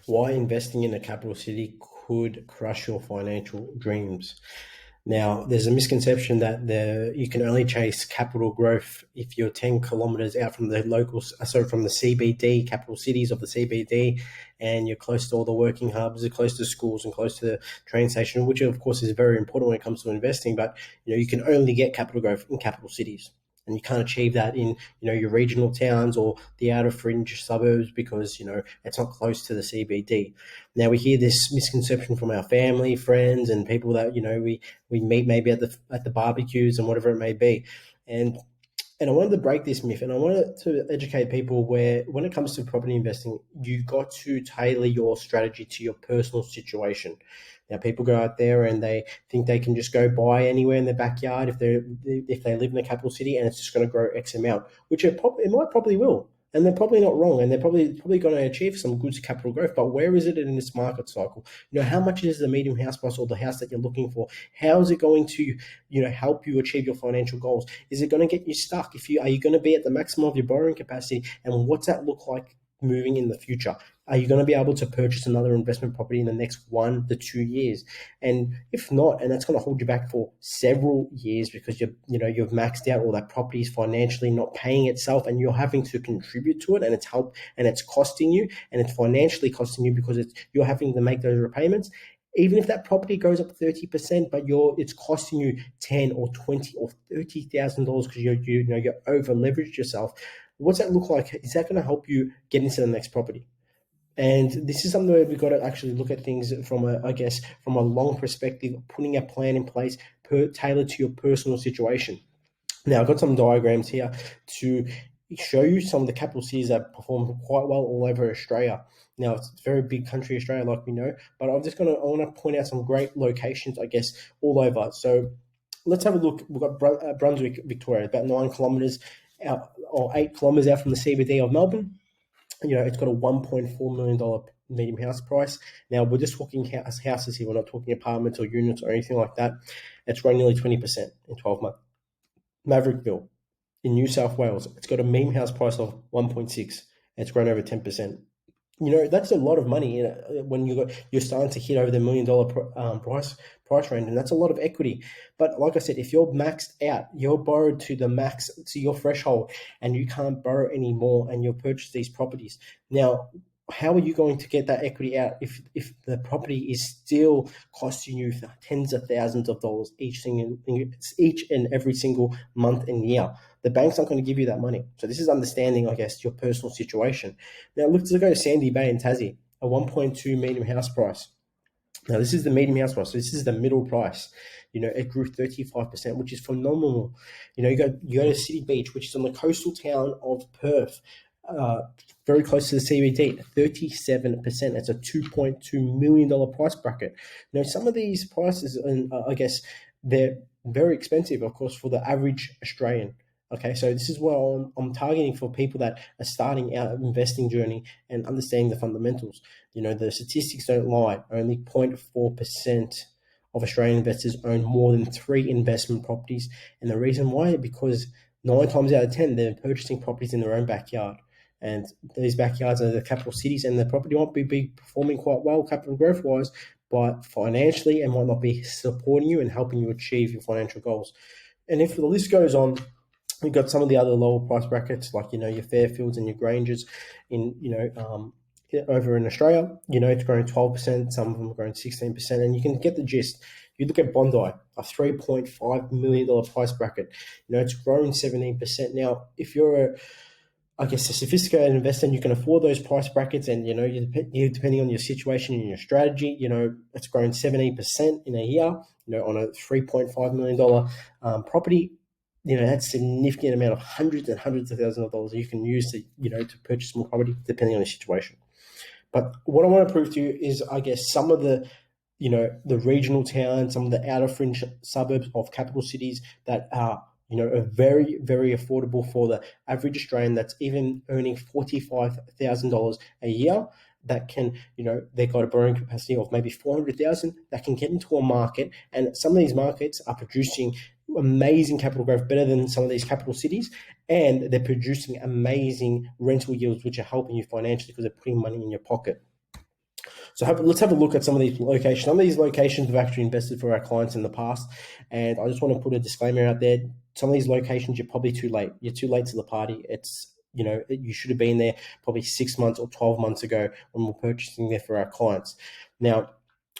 Why investing in a capital city could crush your financial dreams. Now, there's a misconception that you can only chase capital growth if you're 10 kilometers out from the from the CBD, capital cities of the CBD, and you're close to all the working hubs, you're close to schools and close to the train station, which of course is very important when it comes to investing. But you can only get capital growth in capital cities. And you can't achieve that in your regional towns or the outer fringe suburbs because it's not close to the CBD. Now we hear this misconception from our family, friends, and people that we meet maybe at the barbecues and whatever it may be, and I wanted to break this myth, and I wanted to educate people where when it comes to property investing, you've got to tailor your strategy to your personal situation. Now, people go out there and they think they can just go buy anywhere in their backyard if they live in a capital city, and it's just going to grow X amount, which it might probably will. And they're probably not wrong, and they're probably going to achieve some good capital growth. But where is it in this market cycle? How much is the medium house price or the house that you're looking for? How is it going to, help you achieve your financial goals? Is it going to get you stuck? Are you going to be at the maximum of your borrowing capacity? And what's that look like moving in the future? Are you going to be able to purchase another investment property in the next 1 to 2 years? And if not, and that's going to hold you back for several years because you've maxed out all that property is financially not paying itself, and you're having to contribute to it, and it's costing you, and it's financially costing you because you're having to make those repayments. Even if that property goes up 30%, but it's costing you $10 or $20 or $30,000 because you're over leveraged yourself. What's that look like? Is that going to help you get into the next property? And this is something where we've got to actually look at things from a long perspective, putting a plan in place tailored to your personal situation. Now, I've got some diagrams here to show you some of the capital cities that perform quite well all over Australia. Now, it's a very big country, Australia, like we know, but I want to point out some great locations, all over. So let's have a look. We've got Brunswick, Victoria, about 9 kilometers out or 8 kilometers out from the CBD of Melbourne. It's got a $1.4 million medium house price. Now, we're just talking houses here. We're not talking apartments or units or anything like that. It's grown nearly 20% in 12 months. Maverickville in New South Wales, it's got a medium house price of 1.6. And it's grown over 10%. That's a lot of money when you're starting to hit over the $1 million price range, and that's a lot of equity. But like I said, if you're maxed out, you're borrowed to the max, to your threshold, and you can't borrow anymore, and you'll purchase these properties. Now, how are you going to get that equity out if the property is still costing you tens of thousands of dollars each and every single month and year? The bank's not going to give you that money. So this is understanding, your personal situation. Now, let's go to Sandy Bay in Tassie, a 1.2 medium house price. Now, this is the medium house price. So this is the middle price. It grew 35%, which is phenomenal. You go to City Beach, which is on the coastal town of Perth, very close to the CBD, 37%. That's a $2.2 million price bracket. Now, some of these prices, and they're very expensive, of course, for the average Australian. Okay, so this is what I'm targeting for people that are starting out an investing journey and understanding the fundamentals. The statistics don't lie. Only 0.4% of Australian investors own more than 3 investment properties. And the reason why, because 9 times out of 10, they're purchasing properties in their own backyard. And these backyards are the capital cities, and the property might be performing quite well capital growth-wise, but financially it might not be supporting you and helping you achieve your financial goals. And if the list goes on, we've got some of the other lower price brackets, like, your Fairfields and your Grangers over in Australia. It's growing 12%. Some of them are growing 16%, and you can get the gist. You look at Bondi, a $3.5 million price bracket. It's grown 17%. Now, if you're a sophisticated investor and you can afford those price brackets, and, you depending on your situation and your strategy, it's grown 17% in a year, on a $3.5 million property. That's a significant amount of hundreds and hundreds of thousands of dollars you can use to purchase more property depending on the situation. But what I want to prove to you is, some of the, the regional towns, some of the outer fringe suburbs of capital cities that are, are very, very affordable for the average Australian that's even earning $45,000 a year. That can, they've got a borrowing capacity of maybe $400,000 that can get into a market, and some of these markets are producing amazing capital growth, better than some of these capital cities, and they're producing amazing rental yields, which are helping you financially because they're putting money in your pocket. So let's have a look at some of these locations. Some of these locations we've actually invested for our clients in the past, and I just want to put a disclaimer out there. Some of these locations, you're probably too late. You're too late to the party. You should have been there probably 6 months or 12 months ago when we're purchasing there for our clients. Now,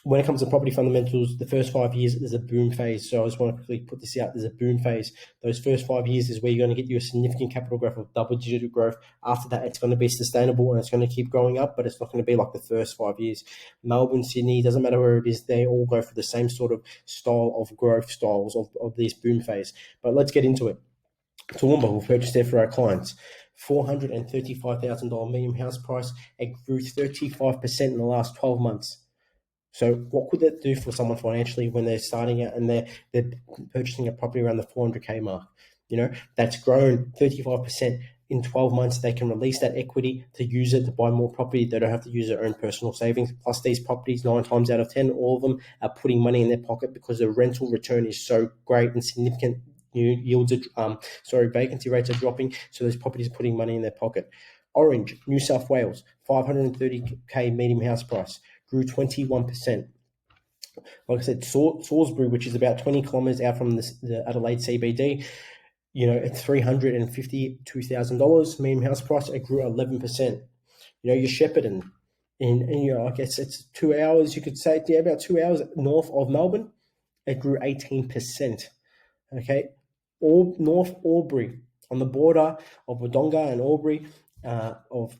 when it comes to property fundamentals, the first 5 years, there's a boom phase. So I just want to quickly put this out. There's a boom phase. Those first 5 years is where you're going to get you a significant capital growth of double-digit growth. After that, it's going to be sustainable and it's going to keep going up, but it's not going to be like the first 5 years. Melbourne, Sydney, doesn't matter where it is, they all go for the same sort of style of growth styles of this boom phase. But let's get into it. Toowoomba, we've purchased there for our clients. $435,000 medium house price. It grew 35% in the last 12 months. So what could that do for someone financially when they're starting out and they're purchasing a property around the 400K mark? That's grown 35% in 12 months. They can release that equity to use it to buy more property. They don't have to use their own personal savings. Plus, these properties, 9 times out of 10, all of them are putting money in their pocket because the rental return is so great and significant. Vacancy rates are dropping, so those properties are putting money in their pocket. Orange, New South Wales, 530K medium house price, grew 21%. Like I said, Salisbury, which is about 20 kilometres out from the Adelaide CBD, at $352,000 medium house price, it grew 11%. Your Shepparton, I guess it's 2 hours, you could say, about 2 hours north of Melbourne, it grew 18%. Okay, North Albury, on the border of Wodonga and Albury, of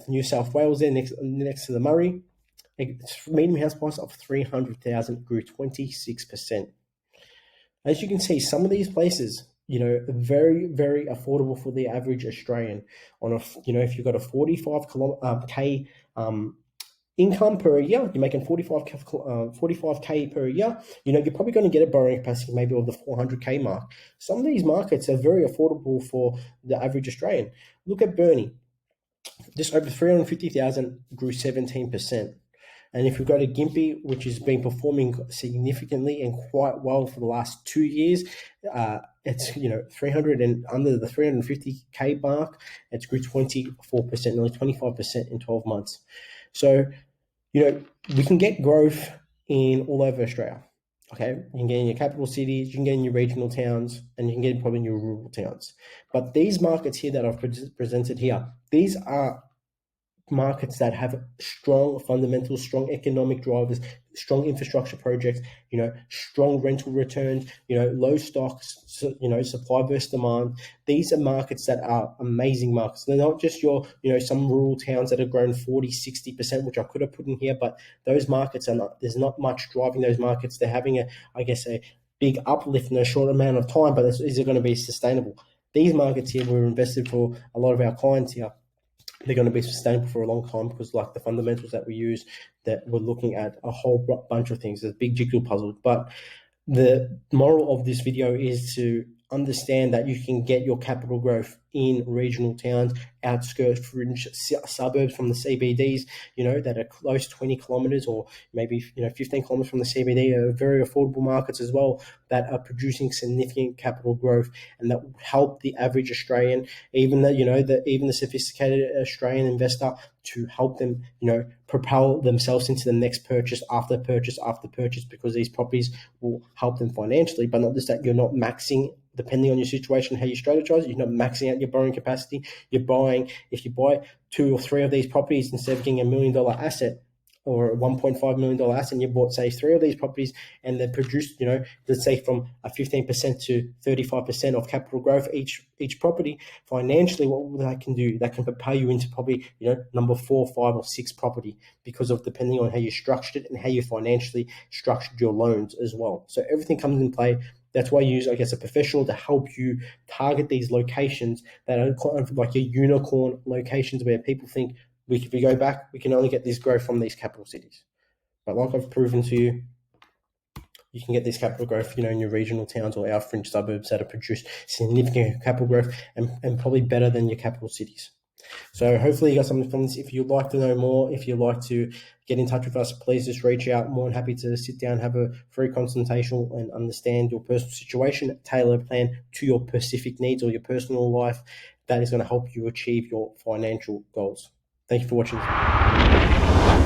New South Wales, there next to the Murray. Its median house price of $300,000 grew 26%. As you can see, some of these places, are very, very affordable for the average Australian. If you've got a 45K income per year, you're making 45K per year, you're probably going to get a borrowing capacity maybe of the 400K mark. Some of these markets are very affordable for the average Australian. Look at Burnie, just over 350,000, grew 17%. And if we go to Gympie, which has been performing significantly and quite well for the last 2 years, it's 300 and under the 350K mark, it's grew 24%, nearly 25% in 12 months. So, we can get growth in all over Australia. Okay, you can get in your capital cities, you can get in your regional towns, and you can get probably in your rural towns. But these markets here that I've presented here, these are markets that have strong fundamentals, strong economic drivers, strong infrastructure projects, strong rental returns, low stocks, supply versus demand. These are markets that are amazing markets. They're not just your, some rural towns that have grown 40, 60%, which I could have put in here, but those markets there's not much driving those markets. They're having a big uplift in a short amount of time, but is it going to be sustainable? These markets here, we're invested for a lot of our clients here. They're going to be sustainable for a long time because like the fundamentals that we use, that we're looking at a whole bunch of things. There's a big jigsaw puzzle. But the moral of this video is to understand that you can get your capital growth in regional towns, outskirts, fringe suburbs from the CBDs, that are close 20 kilometers or maybe 15 kilometers from the CBD, are very affordable markets as well that are producing significant capital growth and that will help the average Australian, even the sophisticated Australian investor, to help them propel themselves into the next purchase after purchase after purchase, because these properties will help them financially. But not just that, you're not maxing, depending on your situation, how you strategize, you're not maxing out your borrowing capacity. If you buy 2 or 3 of these properties instead of getting $1 million asset or a $1.5 million asset, and you bought, say, 3 of these properties and they produced, let's say from a 15% to 35% of capital growth each property, financially, what that can do, that can propel you into probably, number 4, 5, or 6 property, because of depending on how you structured it and how you financially structured your loans as well. So everything comes in play. That's why I use, a professional to help you target these locations that are kind of like your unicorn locations where people think, if we go back, we can only get this growth from these capital cities. But like I've proven to you, you can get this capital growth, in your regional towns or our fringe suburbs that have produced significant capital growth and probably better than your capital cities. So hopefully you got something from this. If you'd like to know more, if you'd like to get in touch with us, please just reach out. More than happy to sit down, have a free consultation and understand your personal situation, tailor a plan to your specific needs or your personal life that is going to help you achieve your financial goals. Thank you for watching.